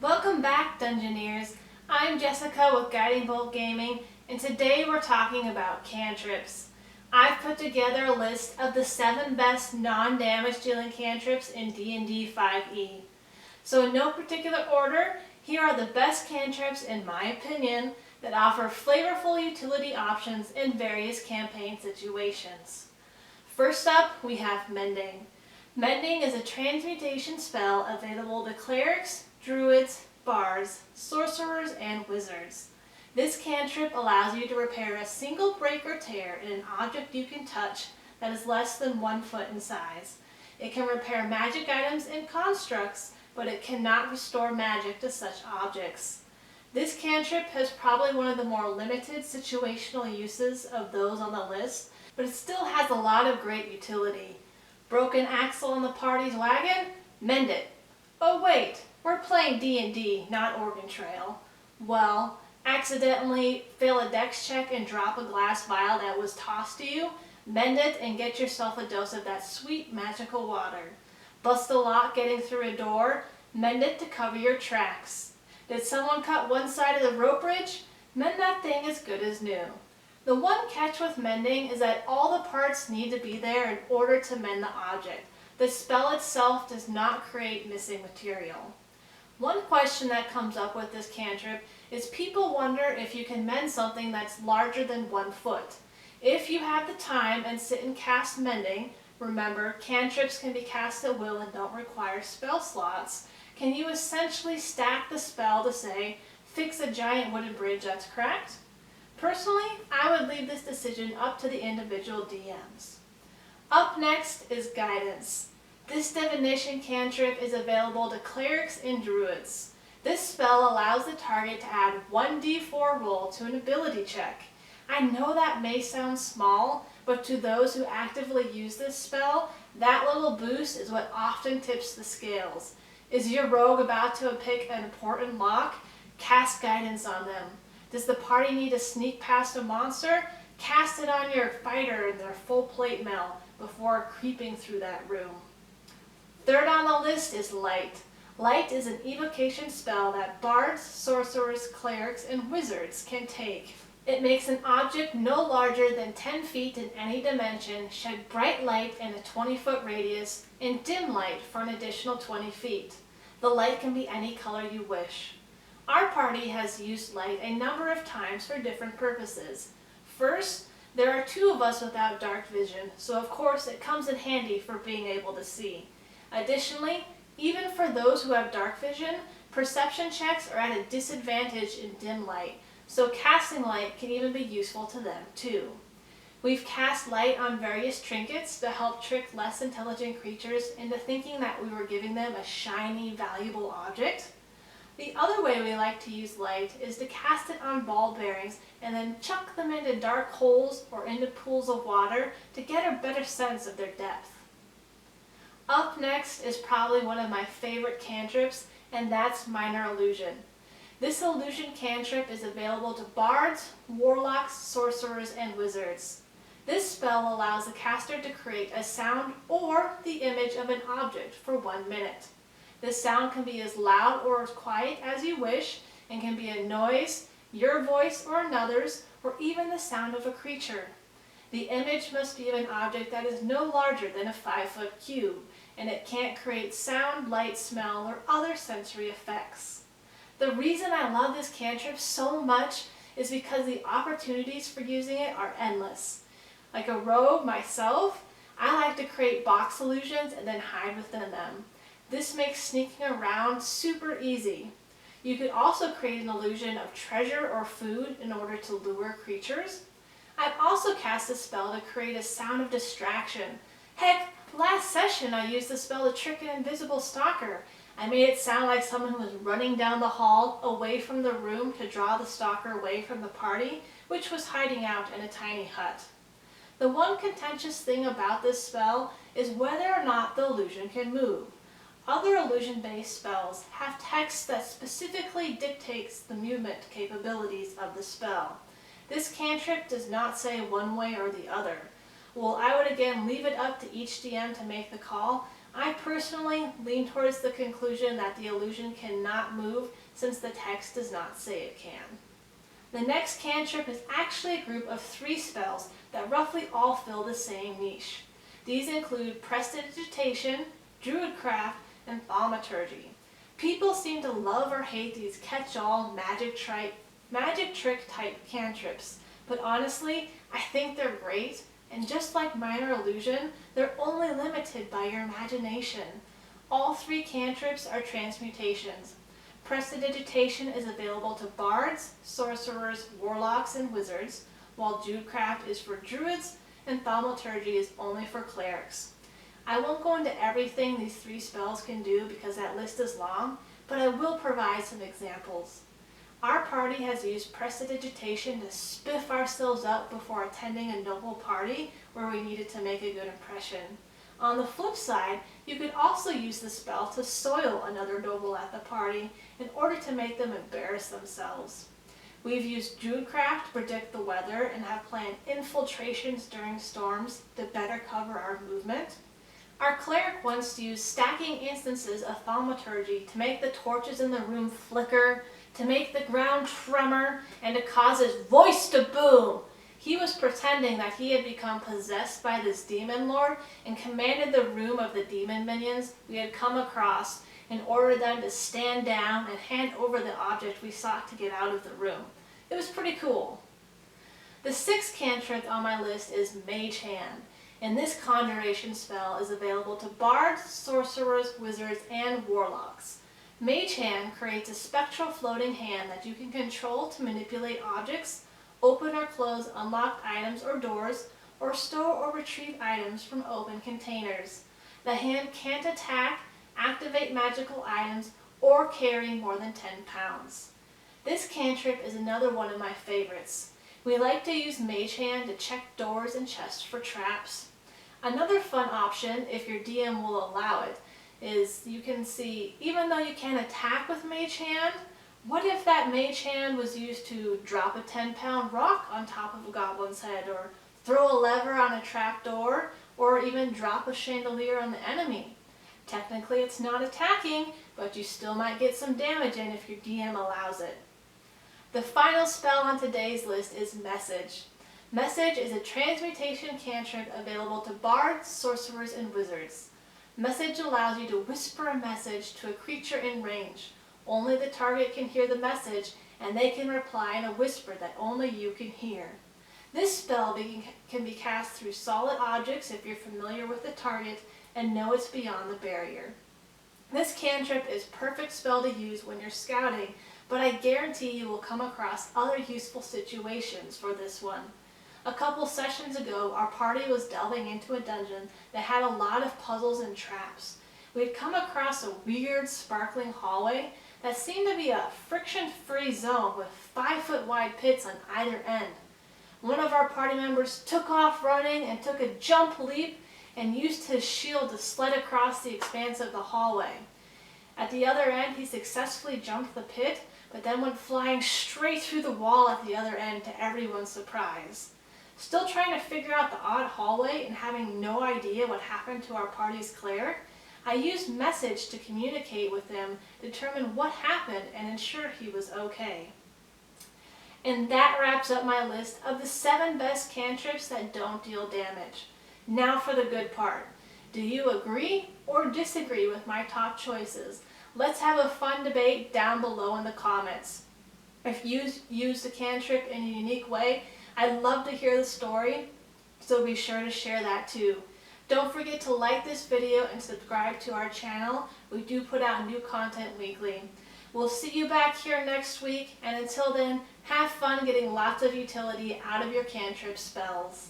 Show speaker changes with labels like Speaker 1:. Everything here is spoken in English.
Speaker 1: Welcome back, Dungeoneers. I'm Jessica with Guiding Bolt Gaming, and today we're talking about cantrips. I've put together a list of the 7 best non-damage dealing cantrips in D&D 5e. So in no particular order, here are the best cantrips, in my opinion, that offer flavorful utility options in various campaign situations. First up, we have Mending. Mending is a transmutation spell available to clerics, druids, bards, sorcerers, and wizards. This cantrip allows you to repair a single break or tear in an object you can touch that is less than 1 foot in size. It can repair magic items and constructs, but it cannot restore magic to such objects. This cantrip has probably one of the more limited situational uses of those on the list, but it still has a lot of great utility. Broken axle on the party's wagon? Mend it. Oh wait, we're playing D&D, not Oregon Trail. Well, accidentally fail a dex check and drop a glass vial that was tossed to you? Mend it and get yourself a dose of that sweet magical water. Bust a lock getting through a door? Mend it to cover your tracks. Did someone cut one side of the rope bridge? Mend that thing as good as new. The one catch with mending is that all the parts need to be there in order to mend the object. The spell itself does not create missing material. One question that comes up with this cantrip is people wonder if you can mend something that's larger than 1 foot. If you have the time and sit and cast Mending, remember cantrips can be cast at will and don't require spell slots, can you essentially stack the spell to say, fix a giant wooden bridge that's cracked? Personally, I would leave this decision up to the individual DMs. Up next is Guidance. This divination cantrip is available to clerics and druids. This spell allows the target to add 1d4 roll to an ability check. I know that may sound small, but to those who actively use this spell, that little boost is what often tips the scales. Is your rogue about to pick an important lock? Cast Guidance on them. Does the party need to sneak past a monster? Cast it on your fighter in their full plate mail before creeping through that room. Third on the list is Light. Light is an evocation spell that bards, sorcerers, clerics, and wizards can take. It makes an object no larger than 10 feet in any dimension shed bright light in a 20-foot radius and dim light for an additional 20 feet. The light can be any color you wish. Our party has used light a number of times for different purposes. First, there are 2 of us without dark vision, so of course it comes in handy for being able to see. Additionally, even for those who have dark vision, perception checks are at a disadvantage in dim light, so casting light can even be useful to them too. We've cast light on various trinkets to help trick less intelligent creatures into thinking that we were giving them a shiny, valuable object. The other way we like to use light is to cast it on ball bearings and then chuck them into dark holes or into pools of water to get a better sense of their depth. Up next is probably one of my favorite cantrips, and that's Minor Illusion. This illusion cantrip is available to bards, warlocks, sorcerers, and wizards. This spell allows the caster to create a sound or the image of an object for 1 minute. This sound can be as loud or as quiet as you wish, and can be a noise, your voice or another's, or even the sound of a creature. The image must be of an object that is no larger than a 5-foot cube, and it can't create sound, light, smell, or other sensory effects. The reason I love this cantrip so much is because the opportunities for using it are endless. Like a rogue myself, I like to create box illusions and then hide within them. This makes sneaking around super easy. You could also create an illusion of treasure or food in order to lure creatures. I've also cast a spell to create a sound of distraction. Heck, last session I used the spell to trick an invisible stalker. I made it sound like someone who was running down the hall away from the room to draw the stalker away from the party, which was hiding out in a tiny hut. The one contentious thing about this spell is whether or not the illusion can move. Other illusion-based spells have text that specifically dictates the movement capabilities of the spell. This cantrip does not say one way or the other. Well, I would again leave it up to each DM to make the call, I personally lean towards the conclusion that the illusion cannot move since the text does not say it can. The next cantrip is actually a group of 3 spells that roughly all fill the same niche. These include Prestidigitation, Druidcraft, and Thaumaturgy. People seem to love or hate these catch-all magic trick type cantrips, but honestly, I think they're great, and just like Minor Illusion, they're only limited by your imagination. All 3 cantrips are transmutations. Prestidigitation is available to bards, sorcerers, warlocks, and wizards, while Druidcraft is for druids, and Thaumaturgy is only for clerics. I won't go into everything these 3 spells can do because that list is long, but I will provide some examples. Our party has used Prestidigitation to spiff ourselves up before attending a noble party where we needed to make a good impression. On the flip side, you could also use the spell to soil another noble at the party in order to make them embarrass themselves. We've used Druidcraft to predict the weather and have planned infiltrations during storms to better cover our movement. Our cleric wants to use stacking instances of Thaumaturgy to make the torches in the room flicker, to make the ground tremor, and to cause his voice to boom. He was pretending that he had become possessed by this demon lord and commanded the room of the demon minions we had come across and ordered them to stand down and hand over the object we sought to get out of the room. It was pretty cool. The 6th cantrip on my list is Mage Hand, and this conjuration spell is available to bards, sorcerers, wizards, and warlocks. Mage Hand creates a spectral floating hand that you can control to manipulate objects, open or close unlocked items or doors, or store or retrieve items from open containers. The hand can't attack, activate magical items, or carry more than 10 pounds. This cantrip is another one of my favorites. We like to use Mage Hand to check doors and chests for traps. Another fun option, if your DM will allow it, is you can see, even though you can't attack with Mage Hand, what if that Mage Hand was used to drop a 10-pound rock on top of a goblin's head, or throw a lever on a trapdoor, or even drop a chandelier on the enemy? Technically it's not attacking, but you still might get some damage in if your DM allows it. The final spell on today's list is Message. Message is a transmutation cantrip available to bards, sorcerers, and wizards. Message allows you to whisper a message to a creature in range. Only the target can hear the message, and they can reply in a whisper that only you can hear. This spell can be cast through solid objects if you're familiar with the target and know it's beyond the barrier. This cantrip is a perfect spell to use when you're scouting, but I guarantee you will come across other useful situations for this one. A couple sessions ago, our party was delving into a dungeon that had a lot of puzzles and traps. We had come across a weird, sparkling hallway that seemed to be a friction-free zone with 5-foot wide pits on either end. One of our party members took off running and took a jump leap and used his shield to sled across the expanse of the hallway. At the other end, he successfully jumped the pit, but then went flying straight through the wall at the other end to everyone's surprise. Still trying to figure out the odd hallway and having no idea what happened to our party's cleric, I used Message to communicate with him, determine what happened, and ensure he was okay. And that wraps up my list of the 7 best cantrips that don't deal damage. Now for the good part. Do you agree or disagree with my top choices? Let's have a fun debate down below in the comments. If you used a cantrip in a unique way, I'd love to hear the story, so be sure to share that too. Don't forget to like this video and subscribe to our channel. We do put out new content weekly. We'll see you back here next week, and until then, have fun getting lots of utility out of your cantrip spells.